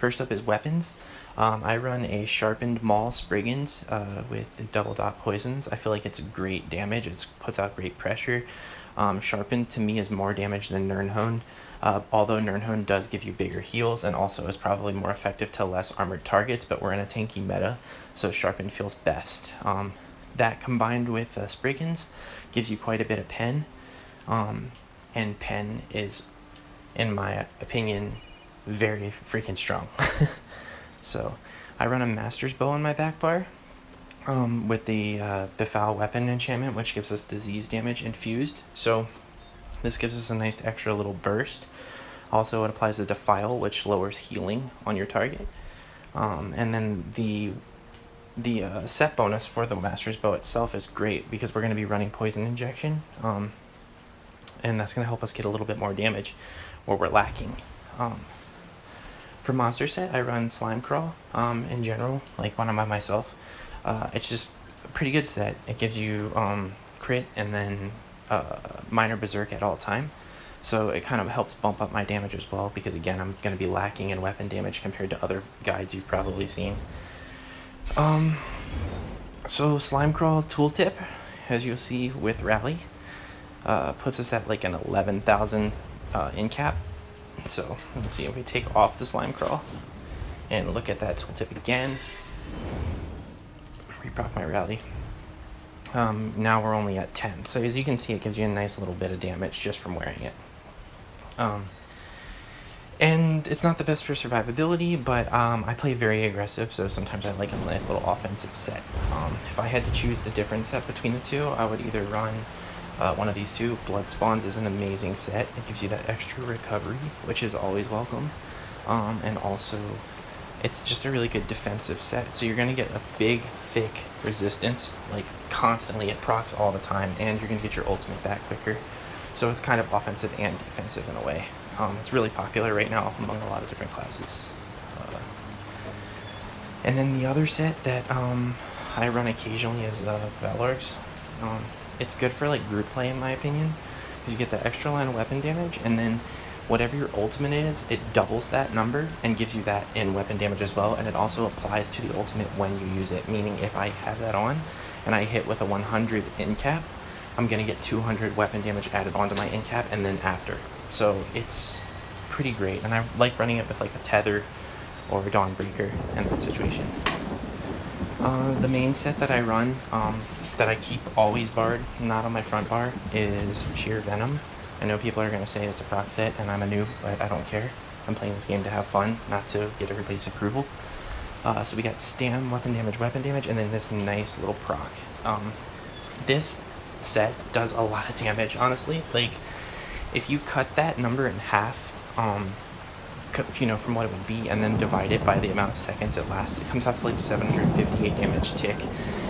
First up is weapons. I run a sharpened Maul Spriggans with the double dot poisons. I feel like it's great damage. It puts out great pressure. Sharpened to me is more damage than Nirnhoned, although Nirnhoned does give you bigger heals and also is probably more effective to less armored targets, but we're in a tanky meta, so Sharpened feels best. That combined with Spriggans gives you quite a bit of pen, and pen is, in my opinion, very freaking strong. So I run a Master's Bow on my back bar with the Befoul Weapon enchantment, which gives us disease damage infused. So this gives us a nice extra little burst. Also, it applies the Defile, which lowers healing on your target. And then the set bonus for the Master's Bow itself is great because we're going to be running Poison Injection, and that's going to help us get a little bit more damage where we're lacking. For monster set, I run Slime Crawl in general, like when I'm by myself. It's just a pretty good set. It gives you crit and then minor berserk at all time. So it kind of helps bump up my damage as well, because again, I'm going to be lacking in weapon damage compared to other guides you've probably seen. So Slime Crawl tooltip, as you'll see with Rally, puts us at like an 11,000 in cap. So let's see if we take off the Slime Crawl and look at that tooltip again. Reproc my Rally. Now we're only at 10. So as you can see, it gives you a nice little bit of damage just from wearing it. And it's not the best for survivability, but I play very aggressive, so sometimes I like a nice little offensive set. If I had to choose a different set between the two, I would either run one of these two. Blood Spawns is an amazing set. It gives you that extra recovery, which is always welcome. And also, it's just a really good defensive set. So you're going to get a big, thick resistance, like constantly. It procs all the time, and you're going to get your ultimate back quicker. So it's kind of offensive and defensive in a way. It's really popular right now among a lot of different classes. And then the other set that I run occasionally is Valor's. It's good for like group play in my opinion, because you get the extra line of weapon damage, and then whatever your ultimate is, it doubles that number and gives you that in weapon damage as well, and it also applies to the ultimate when you use it, meaning if I have that on and I hit with a 100 in cap, I'm going to get 200 weapon damage added onto my in cap and then after. So it's pretty great, and I like running it with like a Tether or a Dawnbreaker in that situation. The main set that I run, that I keep always barred, not on my front bar, is Sheer Venom. I know people are going to say it's a proc set, and I'm a noob, but I don't care. I'm playing this game to have fun, not to get everybody's approval. So we got Stam, weapon damage, and then this nice little proc. This set does a lot of damage, honestly. Like, if you cut that number in half, from what it would be, and then divide it by the amount of seconds it lasts, it comes out to like 758 damage tick.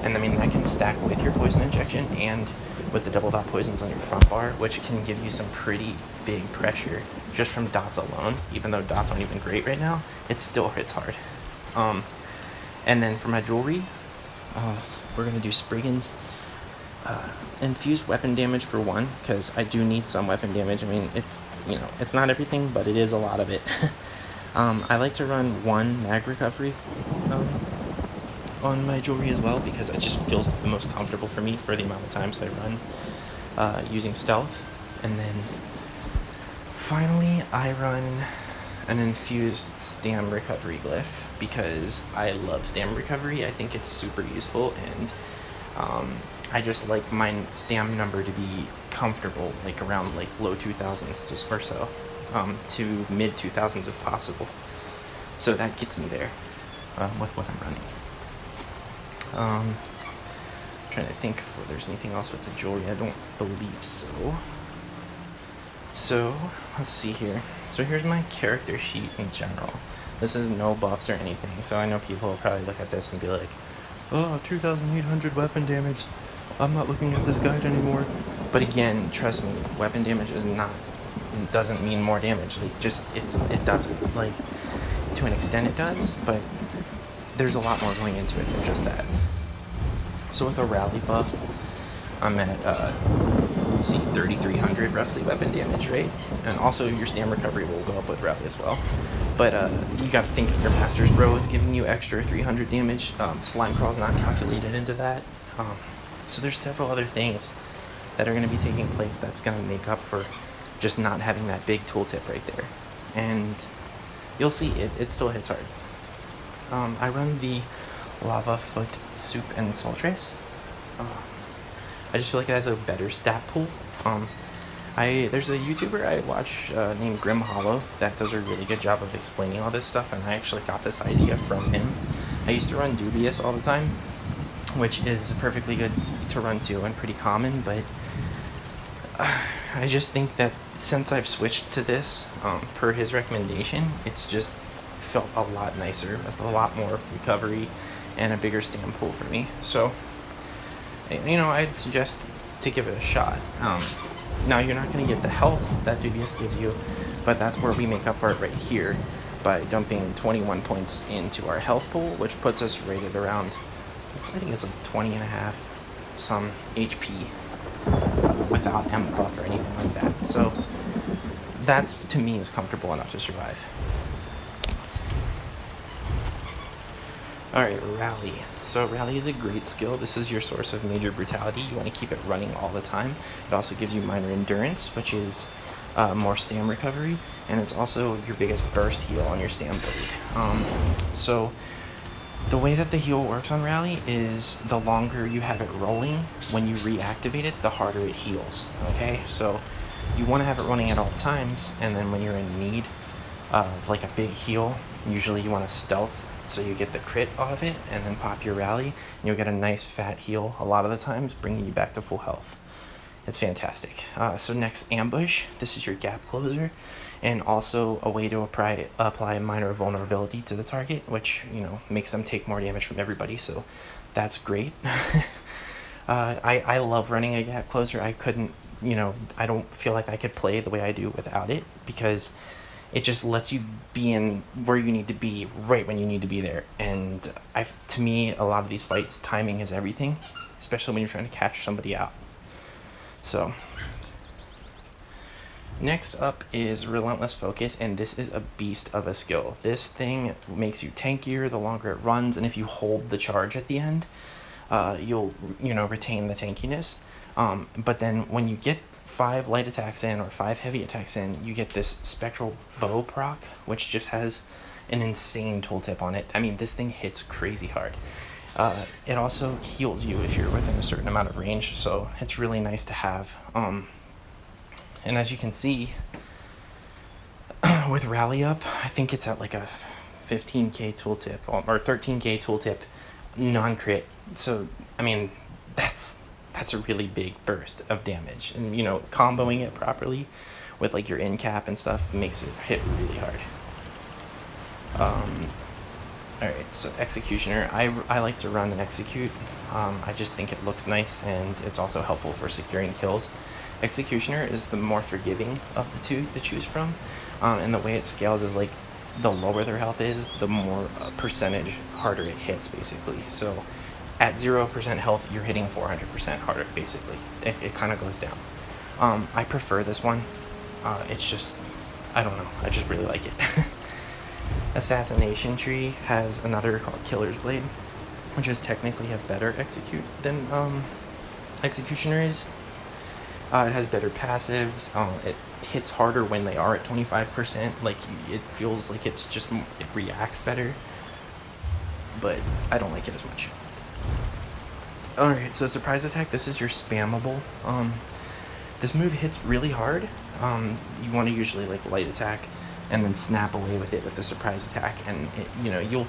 And I mean, that can stack with your poison injection and with the double dot poisons on your front bar, which can give you some pretty big pressure just from dots alone. Even though dots aren't even great right now, it still hits hard. And then for my jewelry, we're gonna do Spriggans. Infused weapon damage for one, because I do need some weapon damage. I mean, it's not everything, but it is a lot of it. I like to run one mag recovery on my jewelry as well, because it just feels the most comfortable for me for the amount of times I run using stealth. And then finally I run an infused stam recovery glyph, because I love stam recovery. I think it's super useful, and I just like my stam number to be comfortable, like around like low 2000s or so, to mid 2000s if possible. So that gets me there with what I'm running. Trying to think if there's anything else with the jewelry. I don't believe so. So let's see here. So here's my character sheet in general. This is no buffs or anything, so I know people will probably look at this and be like, oh, 2,800 weapon damage. I'm not looking at this guide anymore. But again, trust me, weapon damage doesn't mean more damage. Like, it doesn't. Like, to an extent it does, but there's a lot more going into it than just that. So with a rally buff, I'm at, let's see, 3,300 roughly weapon damage, right? And also your stam recovery will go up with rally as well. But you got to think your Master's Bro is giving you extra 300 damage. Slime Crawl's not calculated into that. So there's several other things that are going to be taking place that's going to make up for just not having that big tooltip right there. And you'll see it still hits hard. I run the Lava Foot Soup and Saltrace. I just feel like it has a better stat pool. There's a YouTuber I watch named Grim Hollow that does a really good job of explaining all this stuff, and I actually got this idea from him. I used to run Dubious all the time, which is perfectly good to run too and pretty common, but I just think that since I've switched to this, per his recommendation, it's just felt a lot nicer, with a lot more recovery and a bigger stamp pool for me. So, I'd suggest to give it a shot. Now, you're not going to get the health that Dubious gives you, but that's where we make up for it right here by dumping 21 points into our health pool, which puts us rated around, I think it's like 20 and a half some HP without M buff or anything like that. So that, to me, is comfortable enough to survive. Alright, Rally. So Rally is a great skill. This is your source of major brutality. You want to keep it running all the time. It also gives you minor endurance, which is more stam recovery, and it's also your biggest burst heal on your Stamblade. So the way that the heal works on Rally is the longer you have it rolling, when you reactivate it, the harder it heals. Okay, so you want to have it running at all times, and then when you're in need of like a big heal, usually you want to stealth so you get the crit out of it, and then pop your Rally, and you'll get a nice fat heal a lot of the times, bringing you back to full health. It's fantastic. So next, Ambush. This is your gap closer, and also a way to apply minor vulnerability to the target, which, makes them take more damage from everybody, so that's great. I love running a gap closer. I couldn't, I don't feel like I could play the way I do without it, because it just lets you be in where you need to be right when you need to be there. And to me, a lot of these fights, timing is everything, especially when you're trying to catch somebody out. So next up is Relentless Focus, and this is a beast of a skill. This thing makes you tankier the longer it runs, and if you hold the charge at the end, you'll retain the tankiness. But then when you get 5 light attacks in or 5 heavy attacks in, you get this Spectral Bow proc, which just has an insane tooltip on it. I mean, this thing hits crazy hard. It also heals you if you're within a certain amount of range, so it's really nice to have. And as you can see, with Rally Up, I think it's at like a 15k tooltip, or 13k tooltip, non-crit. So, I mean, that's a really big burst of damage. And, comboing it properly with like your end cap and stuff makes it hit really hard. Alright, so Executioner. I like to run an Execute. I just think it looks nice, and it's also helpful for securing kills. Executioner is the more forgiving of the two to choose from, and the way it scales is like the lower their health is, the more percentage harder it hits, basically. So at 0% health, you're hitting 400% harder, basically. It kind of goes down. I prefer this one. It's just, I don't know, I just really like it. Assassination Tree has another called Killer's Blade, which is technically a better execute than Executioner is. It has better passives. It hits harder when they are at 25%. Like, it feels like it reacts better, but I don't like it as much. Alright, so Surprise Attack, this is your spammable. This move hits really hard. You want to usually like light attack and then snap away with it with the Surprise Attack, and you'll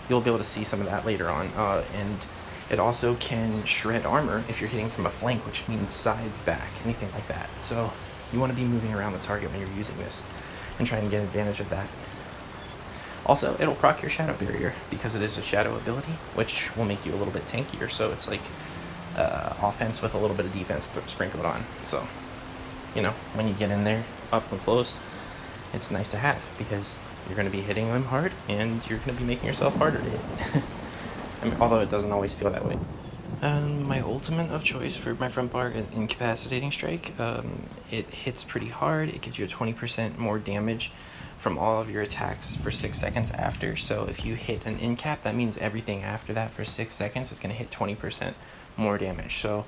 be able to see some of that later on. And it also can shred armor if you're hitting from a flank, which means sides, back, anything like that. So you want to be moving around the target when you're using this and try and get advantage of that. Also, it'll proc your Shadow Barrier because it is a Shadow ability, which will make you a little bit tankier. So it's like offense with a little bit of defense sprinkled on. So, when you get in there up and close, it's nice to have because you're going to be hitting them hard and you're going to be making yourself harder to hit. I mean, although it doesn't always feel that way. My ultimate of choice for my front bar is Incapacitating Strike. It hits pretty hard. It gives you a 20% more damage from all of your attacks for 6 seconds after. So if you hit an in cap, that means everything after that for 6 seconds is going to hit 20% more damage. So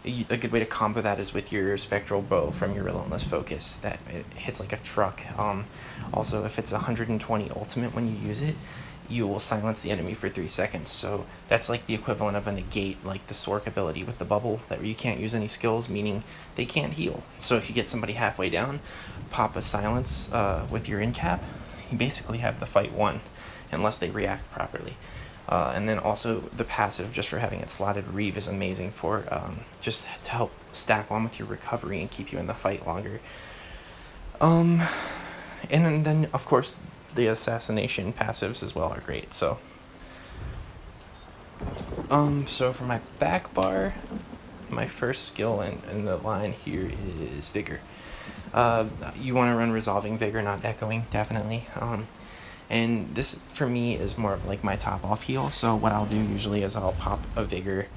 a good way to combo that is with your spectral bow from your relentless focus, that it hits like a truck. Also, if it's 120 ultimate when you use it, you will silence the enemy for 3 seconds. So that's like the equivalent of a negate, like the Sork ability with the bubble, that you can't use any skills, meaning they can't heal. So if you get somebody halfway down, pop a silence with your in cap, you basically have the fight won, unless they react properly. And then also the passive, just for having it slotted Reeve, is amazing for just to help stack on with your recovery and keep you in the fight longer. And then of course the assassination passives as well are great. So so for my back bar, my first skill in the line here is Vigor. You want to run Resolving Vigor, not Echoing, definitely. And this, for me, is more of like my top off heal. So what I'll do usually is I'll pop a Vigor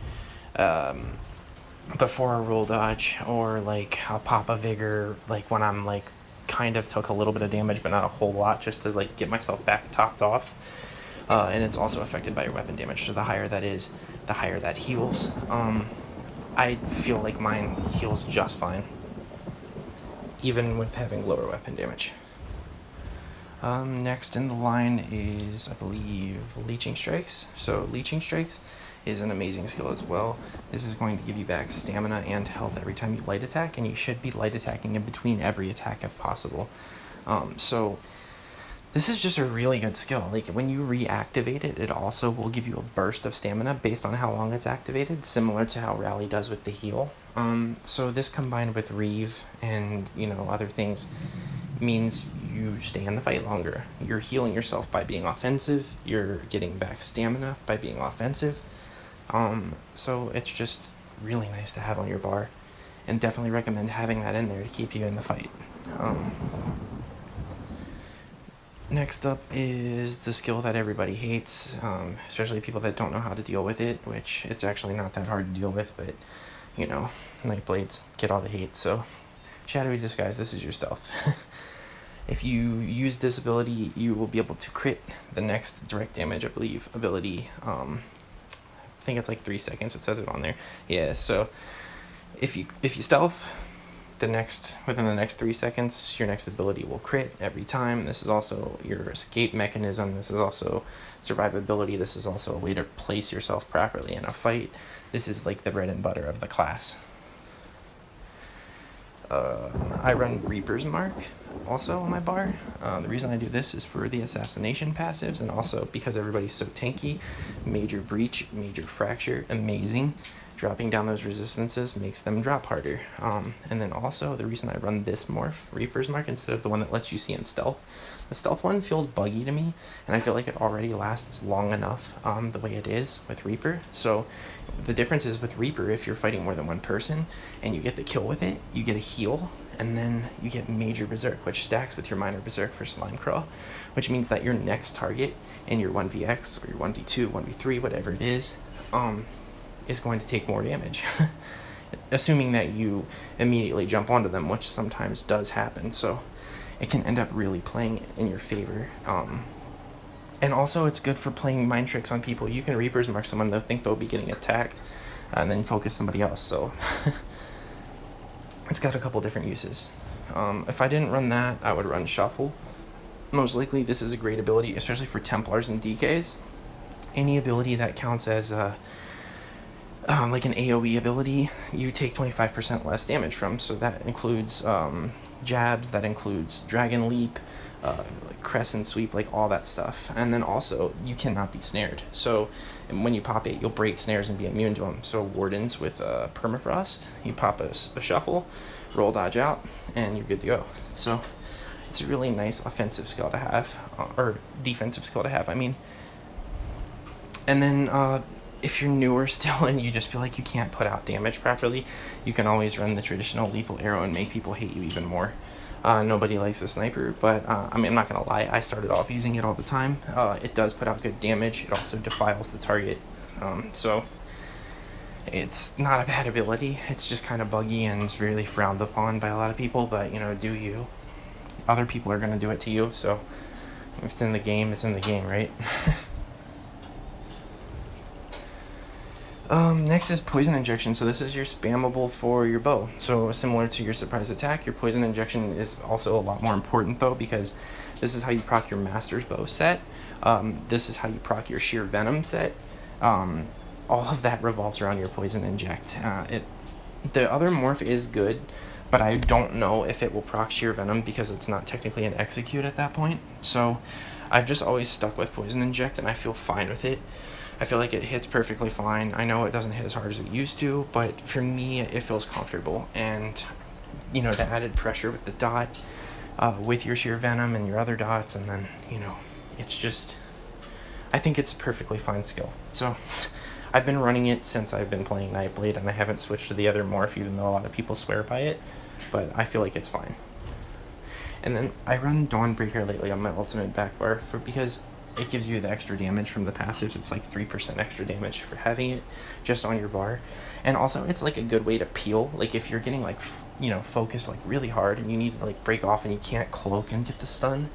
before a roll dodge, or like I'll pop a Vigor like when I'm like kind of took a little bit of damage but not a whole lot, just to like get myself back topped off. And it's also affected by your weapon damage, so the higher that is, the higher that heals. I feel like mine heals just fine, even with having lower weapon damage. Next in the line is, I believe, Leeching Strikes. So Leeching Strikes is an amazing skill as well. This is going to give you back stamina and health every time you light attack, and you should be light attacking in between every attack if possible. So this is just a really good skill. Like when you reactivate it, it also will give you a burst of stamina based on how long it's activated, similar to how Rally does with the heal. So this combined with Reeve and, you know, other things means you stay in the fight longer. You're healing yourself by being offensive. You're getting back stamina by being offensive. So it's just really nice to have on your bar, and definitely recommend having that in there to keep you in the fight. Next up is the skill that everybody hates, especially people that don't know how to deal with it, which it's actually not that hard to deal with, but, you know, Nightblades get all the hate. So Shadowy Disguise, this is your stealth. If you use this ability, you will be able to crit the next direct damage, I believe, ability. I think it's like 3 seconds, it says it on there. Yeah, so if you stealth, within the next 3 seconds, your next ability will crit every time. This is also your escape mechanism. This is also survivability. This is also a way to place yourself properly in a fight. This is like the bread and butter of the class. I run Reaper's Mark also on my bar. The reason I do this is for the assassination passives, and also because everybody's so tanky. Major Breach, Major Fracture, amazing. Dropping down those resistances makes them drop harder. And then also the reason I run this morph, Reaper's Mark, instead of the one that lets you see in stealth. The stealth one feels buggy to me, and I feel like it already lasts long enough the way it is with Reaper. So the difference is with Reaper, if you're fighting more than one person and you get the kill with it, you get a heal, and then you get Major Berserk, which stacks with your Minor Berserk for Slime Crawl, which means that your next target in your 1vx or your 1v2, 1v3, whatever it is going to take more damage. Assuming that you immediately jump onto them, which sometimes does happen, so it can end up really playing in your favor. And also it's good for playing mind tricks on people. You can Reaper's Mark someone, they'll think they'll be getting attacked, and then focus somebody else, so it's got a couple different uses. If I didn't run that, I would run Shuffle. Most likely this is a great ability, especially for Templars and DKs. Any ability that counts as like an AoE ability, you take 25% less damage from, so that includes jabs, that includes Dragon Leap, like Crescent Sweep, like all that stuff. And then also, you cannot be snared. So when you pop it, you'll break snares and be immune to them. So Wardens with Permafrost, you pop a Shuffle, roll dodge out, and you're good to go. So it's a really nice offensive skill to have, or defensive skill to have, I mean. And then if you're newer still and you just feel like you can't put out damage properly, you can always run the traditional lethal arrow and make people hate you even more. Nobody likes a sniper, but I mean, I'm not gonna lie, I started off using it all the time. It does put out good damage. It also defiles the target, so it's not a bad ability. It's just kind of buggy and it's really frowned upon by a lot of people, but you know, do you. other people are going to do it to you, so if it's in the game, it's in the game, right? Next is poison injection. So this is your spammable for your bow. So similar to your surprise attack, your poison injection is also a lot more important though, because this is how you proc your master's bow set. This is how you proc your sheer venom set. All of that revolves around your poison inject. The other morph is good, but I don't know if it will proc sheer venom because it's not technically an execute at that point. So I've just always stuck with poison inject, and I feel fine with it. I feel like it hits perfectly fine. I know it doesn't hit as hard as it used to, but for me, it feels comfortable. And, you know, the added pressure with the dot, with your sheer venom and your other dots, and then, you know, it's just, I think it's a perfectly fine skill. So I've been running it since I've been playing Nightblade, and I haven't switched to the other morph, even though a lot of people swear by it, but I feel like it's fine. And then I run Dawnbreaker lately on my ultimate back bar because it gives you the extra damage from the passives. It's like 3% extra damage for having it just on your bar. And also it's like a good way to peel. Like if you're getting like, you know, focused like really hard and you need to like break off and you can't cloak and get the stun,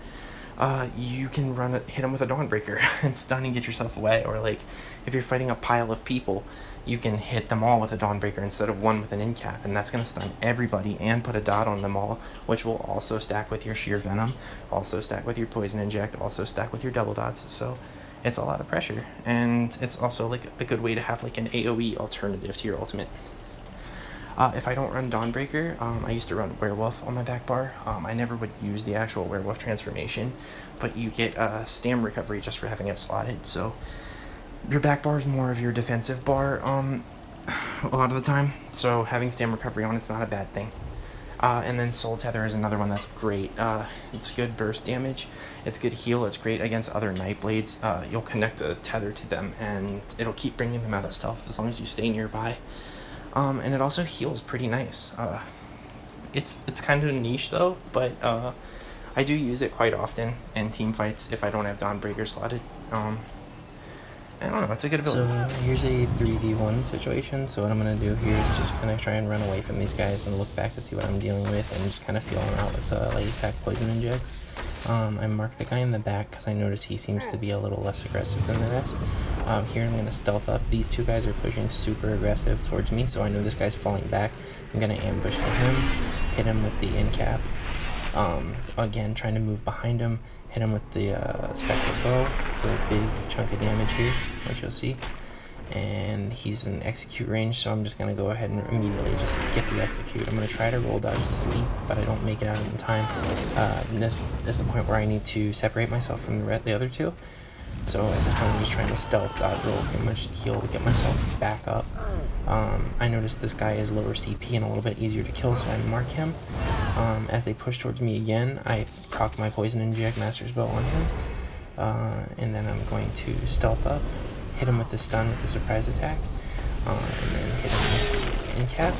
you can hit them with a Dawnbreaker and stun and get yourself away. Or like if you're fighting a pile of people, you can hit them all with a Dawnbreaker instead of one with an in-cap, and that's going to stun everybody and put a dot on them all, which will also stack with your sheer venom, also stack with your poison inject, also stack with your double dots. So it's a lot of pressure, and it's also like a good way to have like an AoE alternative to your ultimate. If I don't run Dawnbreaker, I used to run Werewolf on my back bar. I never would use the actual Werewolf transformation, but you get stam recovery just for having it slotted, so your back bar is more of your defensive bar a lot of the time, so having stam recovery on it's not a bad thing. And then Soul Tether is another one that's great. It's good burst damage, it's good heal, it's great against other Nightblades. You'll connect a tether to them and it'll keep bringing them out of stealth as long as you stay nearby. And it also heals pretty nice. It's kind of niche though, but I do use it quite often in team fights if I don't have Dawnbreaker slotted. I don't know, it's a good ability. So here's a 3v1 situation. So what I'm going to do here is just kind of try and run away from these guys and look back to see what I'm dealing with and just kind of feel them out with light attack poison injects. I marked the guy in the back because I noticed he seems to be a little less aggressive than the rest. Here I'm going to stealth up. These two guys are pushing super aggressive towards me, so I know this guy's falling back. I'm going to ambush to him, hit him with the in-cap. Again, trying to move behind him, hit him with the spectral bow for a big chunk of damage here, which you'll see. And he's in execute range, so I'm just going to go ahead and immediately just get the execute. I'm going to try to roll dodge this leap, but I don't make it out in time. And this is the point where I need to separate myself from the other two. So at this point I'm just trying to stealth dodge roll, pretty much heal to get myself back up. I noticed this guy is lower CP and a little bit easier to kill, so I mark him. As they push towards me again, I proc my poison inject master's bow on him. And then I'm going to stealth up, hit him with the stun with the surprise attack, and then hit him with the in-cap.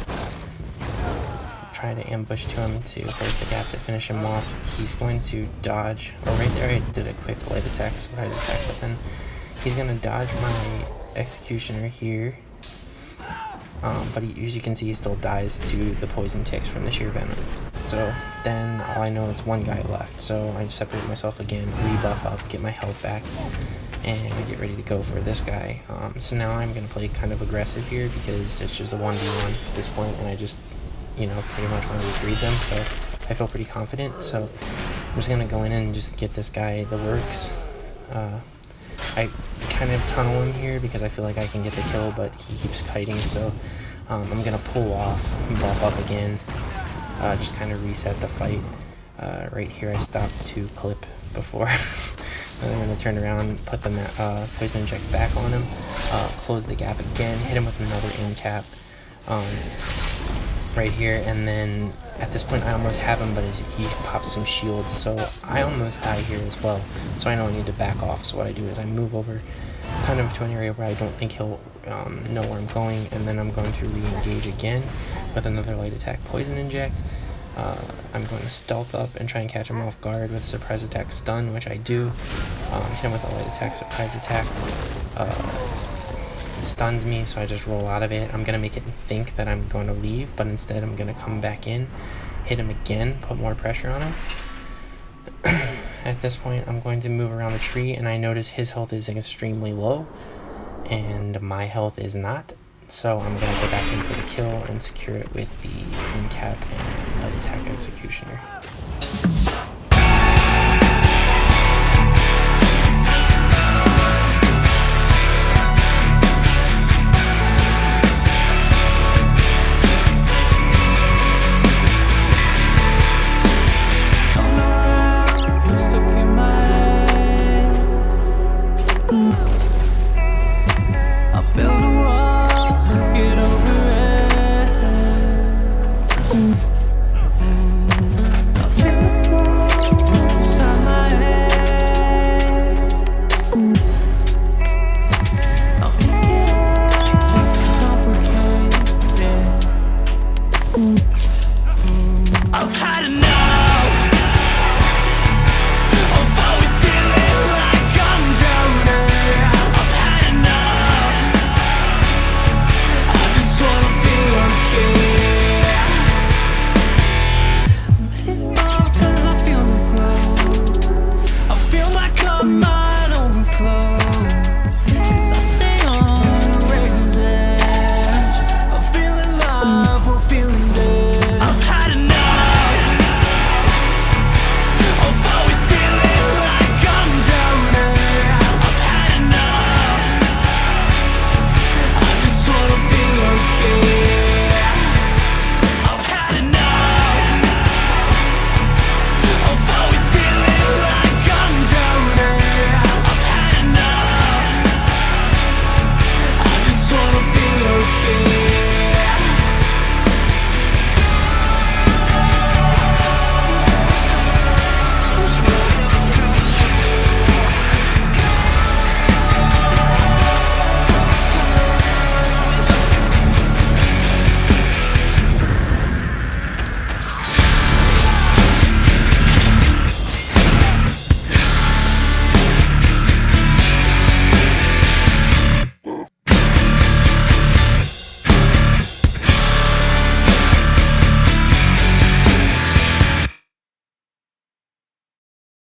Try to ambush to him to close the gap to finish him off. He's going to dodge, or right there I did a quick light attack, surprise attack, but then he's going to dodge my executioner here. But as you can see, he still dies to the poison ticks from the sheer venom. So then all I know is one guy left, so I separate myself again, rebuff up, get my health back, and I get ready to go for this guy. So now I'm going to play kind of aggressive here because it's just a 1v1 at this point, and I just, you know, pretty much want to read them, so I feel pretty confident. So I'm just going to go in and just get this guy the works. I kind of tunnel him here because I feel like I can get the kill, but he keeps kiting, so I'm going to pull off and buff up again, just kind of reset the fight. Right here I stopped to clip before. And I'm going to turn around, put the poison inject back on him, close the gap again, hit him with another in-cap right here, and then at this point I almost have him, but he pops some shields, so I almost die here as well, so I know I need to back off. So what I do is I move over kind of to an area where I don't think he'll know where I'm going, and then I'm going to re-engage again with another light attack poison inject. I'm going to stealth up and try and catch him off guard with surprise attack stun, which I do. Hit him with a light attack surprise attack. It stuns me, so I just roll out of it. I'm going to make it think that I'm going to leave, but instead I'm going to come back in, hit him again, put more pressure on him. At this point, I'm going to move around the tree, and I notice his health is extremely low, and my health is not. So I'm going to go back in for the kill and secure it with the incap and light attack executioner. I've had enough.